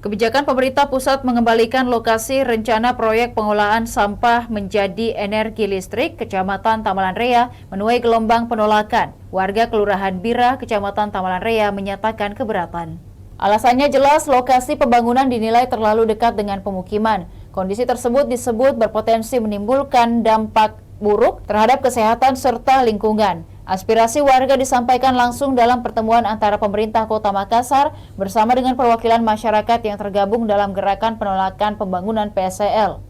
Kebijakan pemerintah pusat mengembalikan lokasi rencana proyek pengolahan sampah menjadi energi listrik Kecamatan Tamalan Raya menuai gelombang penolakan. Warga Kelurahan Bira, Kecamatan Tamalan Raya menyatakan keberatan. Alasannya jelas, lokasi pembangunan dinilai terlalu dekat dengan pemukiman. Kondisi tersebut disebut berpotensi menimbulkan dampak buruk terhadap kesehatan serta lingkungan. Aspirasi warga disampaikan langsung dalam pertemuan antara pemerintah Kota Makassar bersama dengan perwakilan masyarakat yang tergabung dalam gerakan penolakan pembangunan PSEL.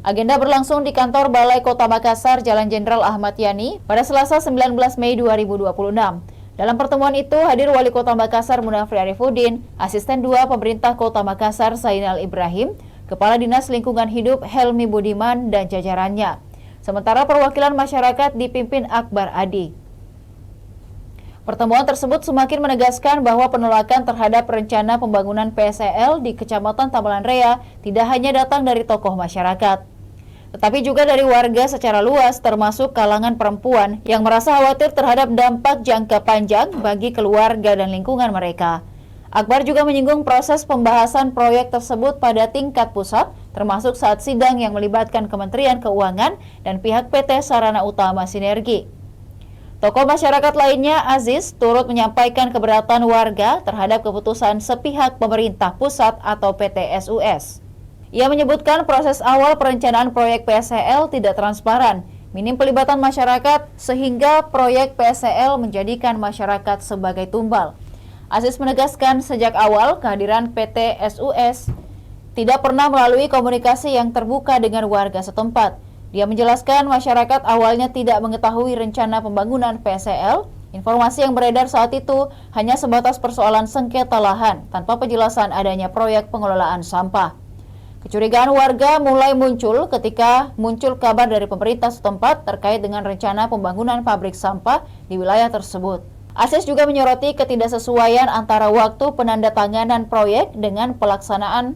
Agenda berlangsung di kantor Balai Kota Makassar, Jalan Jenderal Ahmad Yani, pada Selasa 19 Mei 2026. Dalam pertemuan itu hadir Wali Kota Makassar Munafri Arifuddin, Asisten 2 Pemerintah Kota Makassar Zainal Ibrahim, Kepala Dinas Lingkungan Hidup Helmi Budiman, dan jajarannya. Sementara perwakilan masyarakat dipimpin Akbar Adi. Pertemuan tersebut semakin menegaskan bahwa penolakan terhadap rencana pembangunan PSEL di Kecamatan Tamalan Raya tidak hanya datang dari tokoh masyarakat, tetapi juga dari warga secara luas, termasuk kalangan perempuan yang merasa khawatir terhadap dampak jangka panjang bagi keluarga dan lingkungan mereka. Akbar juga menyinggung proses pembahasan proyek tersebut pada tingkat pusat, termasuk saat sidang yang melibatkan Kementerian Keuangan dan pihak PT Sarana Utama Sinergi. Tokoh masyarakat lainnya, Aziz, turut menyampaikan keberatan warga terhadap keputusan sepihak pemerintah pusat atau PT SUS. Ia menyebutkan proses awal perencanaan proyek PSEL tidak transparan, minim pelibatan masyarakat, sehingga proyek PSEL menjadikan masyarakat sebagai tumbal. Aziz menegaskan sejak awal kehadiran PT SUS tidak pernah melalui komunikasi yang terbuka dengan warga setempat. Dia menjelaskan masyarakat awalnya tidak mengetahui rencana pembangunan PSEL. Informasi yang beredar saat itu hanya sebatas persoalan sengketa lahan tanpa penjelasan adanya proyek pengelolaan sampah. Kecurigaan warga mulai muncul ketika muncul kabar dari pemerintah setempat terkait dengan rencana pembangunan pabrik sampah di wilayah tersebut. Aziz juga menyoroti ketidaksesuaian antara waktu penandatanganan proyek dengan pelaksanaan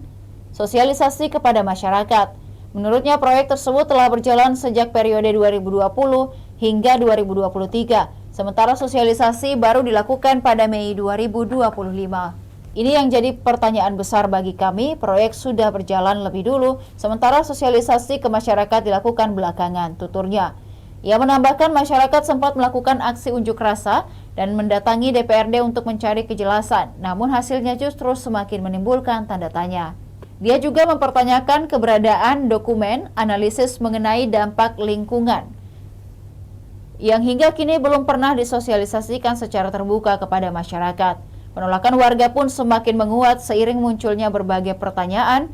sosialisasi kepada masyarakat. Menurutnya proyek tersebut telah berjalan sejak periode 2020 hingga 2023, sementara sosialisasi baru dilakukan pada Mei 2025. Ini yang jadi pertanyaan besar bagi kami, proyek sudah berjalan lebih dulu, sementara sosialisasi ke masyarakat dilakukan belakangan, tuturnya. Ia menambahkan masyarakat sempat melakukan aksi unjuk rasa dan mendatangi DPRD untuk mencari kejelasan, namun hasilnya justru semakin menimbulkan tanda tanya. Dia juga mempertanyakan keberadaan dokumen analisis mengenai dampak lingkungan yang hingga kini belum pernah disosialisasikan secara terbuka kepada masyarakat. Penolakan warga pun semakin menguat seiring munculnya berbagai pertanyaan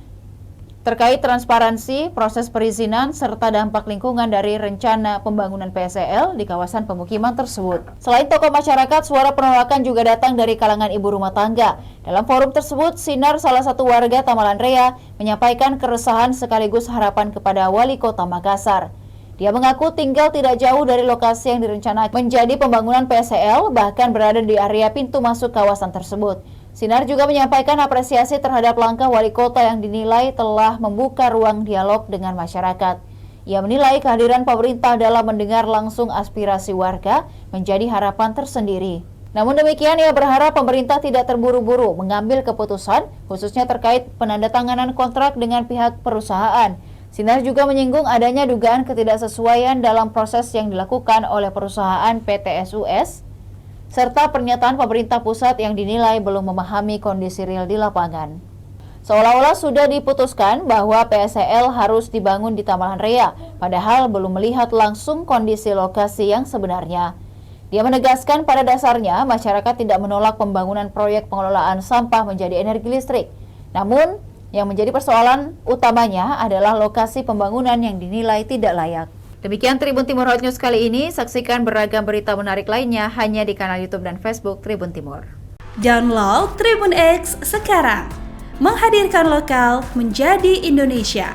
terkait transparansi, proses perizinan, serta dampak lingkungan dari rencana pembangunan PSEL di kawasan pemukiman tersebut. Selain tokoh masyarakat, suara penolakan juga datang dari kalangan ibu rumah tangga. Dalam forum tersebut, Sinar, salah satu warga Tamalan Raya, menyampaikan keresahan sekaligus harapan kepada Wali Kota Makassar. Dia mengaku tinggal tidak jauh dari lokasi yang direncanakan menjadi pembangunan PSEL, bahkan berada di area pintu masuk kawasan tersebut. Sinar juga menyampaikan apresiasi terhadap langkah wali kota yang dinilai telah membuka ruang dialog dengan masyarakat. Ia menilai kehadiran pemerintah dalam mendengar langsung aspirasi warga menjadi harapan tersendiri. Namun demikian, ia berharap pemerintah tidak terburu-buru mengambil keputusan, khususnya terkait penandatanganan kontrak dengan pihak perusahaan. Sinar juga menyinggung adanya dugaan ketidaksesuaian dalam proses yang dilakukan oleh perusahaan PT SUS, serta pernyataan pemerintah pusat yang dinilai belum memahami kondisi real di lapangan. Seolah-olah sudah diputuskan bahwa PSEL harus dibangun di Tamalan Raya, padahal belum melihat langsung kondisi lokasi yang sebenarnya. Dia menegaskan pada dasarnya masyarakat tidak menolak pembangunan proyek pengelolaan sampah menjadi energi listrik. Namun, yang menjadi persoalan utamanya adalah lokasi pembangunan yang dinilai tidak layak. Demikian Tribun Timur Hot News kali ini. Saksikan beragam berita menarik lainnya hanya di kanal YouTube dan Facebook Tribun Timur. Download Tribun X sekarang. Menghadirkan lokal menjadi Indonesia.